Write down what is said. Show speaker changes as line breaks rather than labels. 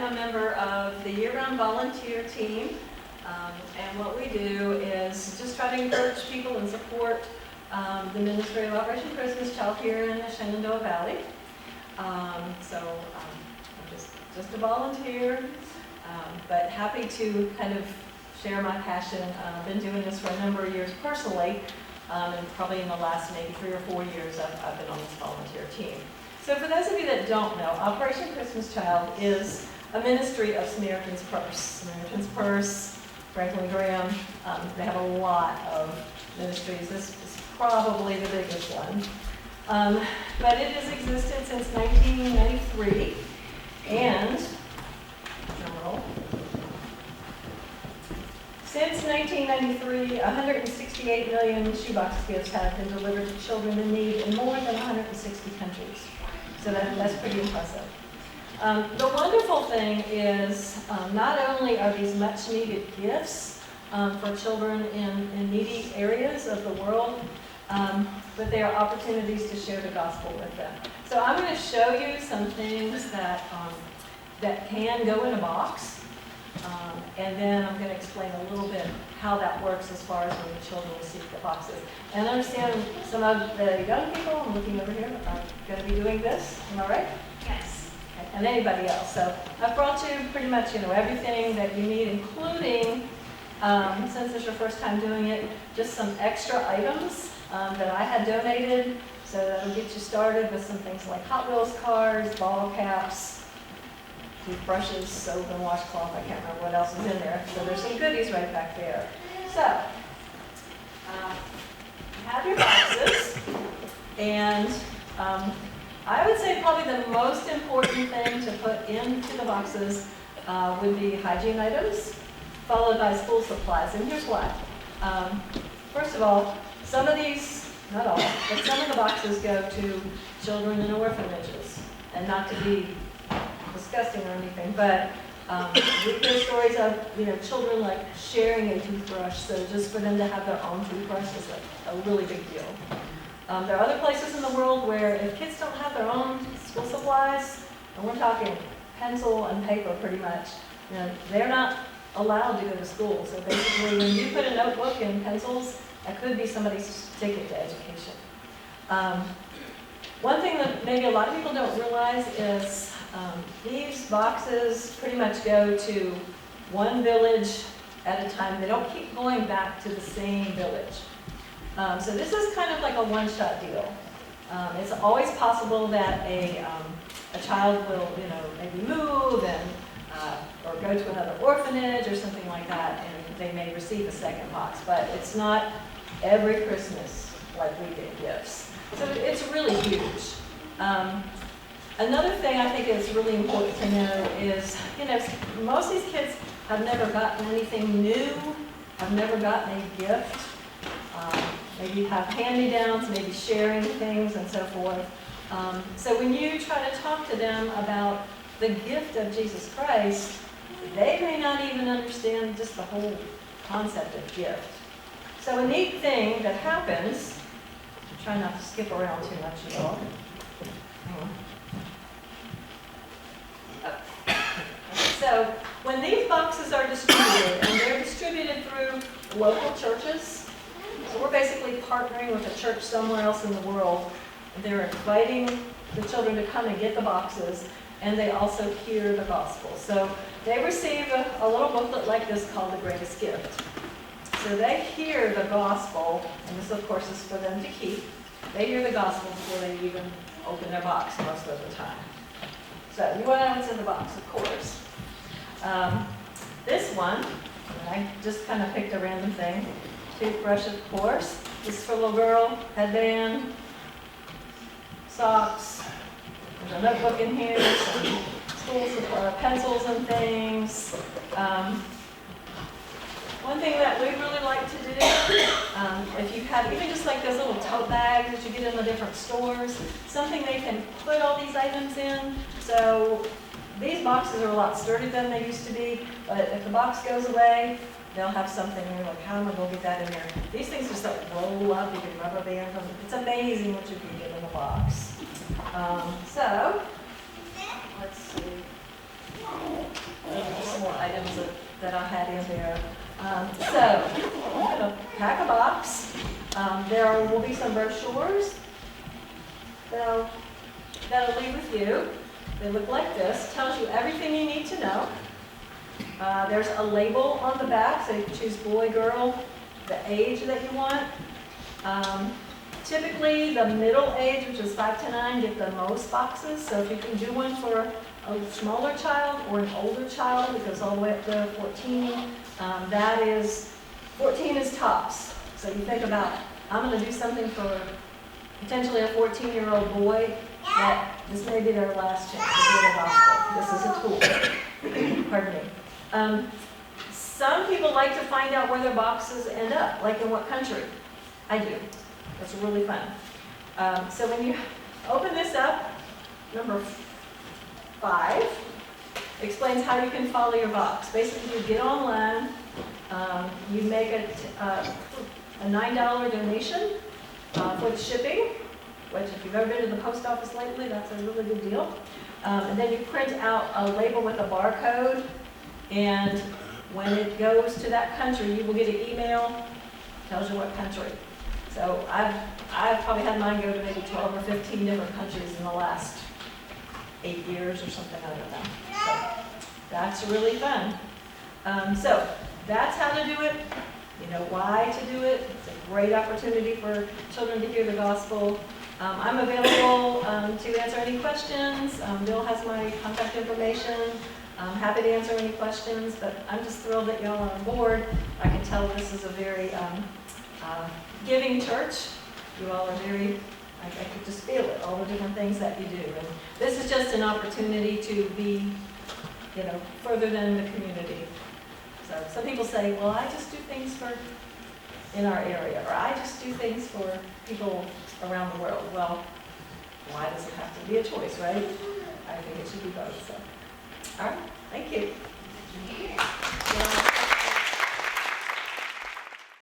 am a member of the year-round volunteer team, and what we do is just try to encourage people and support the Ministry of Operation Christmas Child here in the Shenandoah Valley. I'm just a volunteer, but happy to kind of share my passion. I've been doing this for a number of years personally, and probably in the last maybe 3 or 4 years I've been on this volunteer team. So for those of you that don't know, Operation Christmas Child is a ministry of Samaritan's Purse. Samaritan's Purse, Franklin Graham, they have a lot of ministries. This is probably the biggest one. But it has existed since 1993, and since 1993, 168 million shoebox gifts have been delivered to children in need in more than 160 countries. So that's pretty impressive. The wonderful thing is not only are these much needed gifts for children in needy areas of the world, but they are opportunities to share the gospel with them. So I'm going to show you some things that can go in a box. And then I'm going to explain a little bit how that works as far as when the children receive the boxes. And I understand some of the young people, I'm looking over here, are going to be doing this. Am I right?
Yes.
Okay. And anybody else. So I've brought you pretty much everything that you need, including, since it's your first time doing it, just some extra items that I had donated. So that'll get you started with some things like Hot Wheels cars, ball caps, toothbrushes, soap, and washcloth. I can't remember what else is in there. So there's some goodies right back there. So, you have your boxes, and I would say probably the most important thing to put into the boxes would be hygiene items, followed by school supplies. And here's why. First of all, some of these, not all, but some of the boxes go to children in orphanages, and not to be disgusting or anything, but we hear stories of children like sharing a toothbrush, so just for them to have their own toothbrush is like a really big deal. There are other places in the world where if kids don't have their own school supplies, and we're talking pencil and paper pretty much, they're not allowed to go to school. So basically when you put a notebook and pencils, that could be somebody's ticket to education. One thing that maybe a lot of people don't realize is these boxes pretty much go to one village at a time. They don't keep going back to the same village. So this is kind of like a one-shot deal. It's always possible that a child will, maybe move and or go to another orphanage or something like that, and they may receive a second box. But it's not every Christmas like we get gifts. So it's really huge. Another thing I think is really important to know is, most of these kids have never gotten anything new, have never gotten a gift, maybe have hand-me-downs, maybe sharing things and so forth. So when you try to talk to them about the gift of Jesus Christ, they may not even understand just the whole concept of gift. So a neat thing that happens, try not to skip around too much at all. So when these boxes are distributed, and they're distributed through local churches, so we're basically partnering with a church somewhere else in the world. They're inviting the children to come and get the boxes, and they also hear the gospel. So they receive a little booklet like this called The Greatest Gift. So they hear the gospel, and this of course is for them to keep. They hear the gospel before they even open their box most of the time. So you want to know what's in the box, of course. This one, I just kind of picked a random thing. Toothbrush, of course. This is for a little girl. Headband, socks. There's a notebook in here, some school pencils and things. One thing that we really like to do, if you have even just like those little tote bags that you get in the different stores, something they can put all these items in. So these boxes are a lot sturdier than they used to be, but if the box goes away, they'll have something, and you're like, how am I going to get that in there? These things just like roll up, you can rubber band them. It's amazing what you can get in a box. So, let's see. Some more items that I had in there. So, I'm going to pack a box. There will be some brochures that'll leave with you. They look like this. Tells you everything you need to know. There's a label on the back, so you can choose boy, girl, the age that you want. Typically, the middle age, which is 5 to 9, get the most boxes. So if you can do one for a smaller child or an older child, it goes all the way up to 14. 14 is tops. So you think about, I'm going to do something for potentially a 14-year-old boy, that this may be their last chance to do the gospel. This is a tool. Pardon me. Some people like to find out where their boxes end up, like in what country. I do. That's really fun. So when you open this up, number 5 explains how you can follow your box. Basically, you get online, you make a $9 donation for the shipping, which if you've ever been to the post office lately, that's a really good deal. And then you print out a label with a barcode, and when it goes to that country, you will get an email, tells you what country. So I've probably had mine go to maybe 12 or 15 different countries in the last 8 years or something, I don't know. So that's really fun. So that's how to do it. You know why to do it. It's a great opportunity for children to hear the gospel. I'm available to answer any questions. Bill has my contact information. I'm happy to answer any questions, but I'm just thrilled that y'all are on board. I can tell this is a very giving church. You all are very, I could just feel it, all the different things that you do. And this is just an opportunity to be, you know, further than the community. So some people say, well, I just do things for in our area, or I just do things for people around the world. Well, why does it have to be a choice, right? I think it should be both. So, all right, thank you.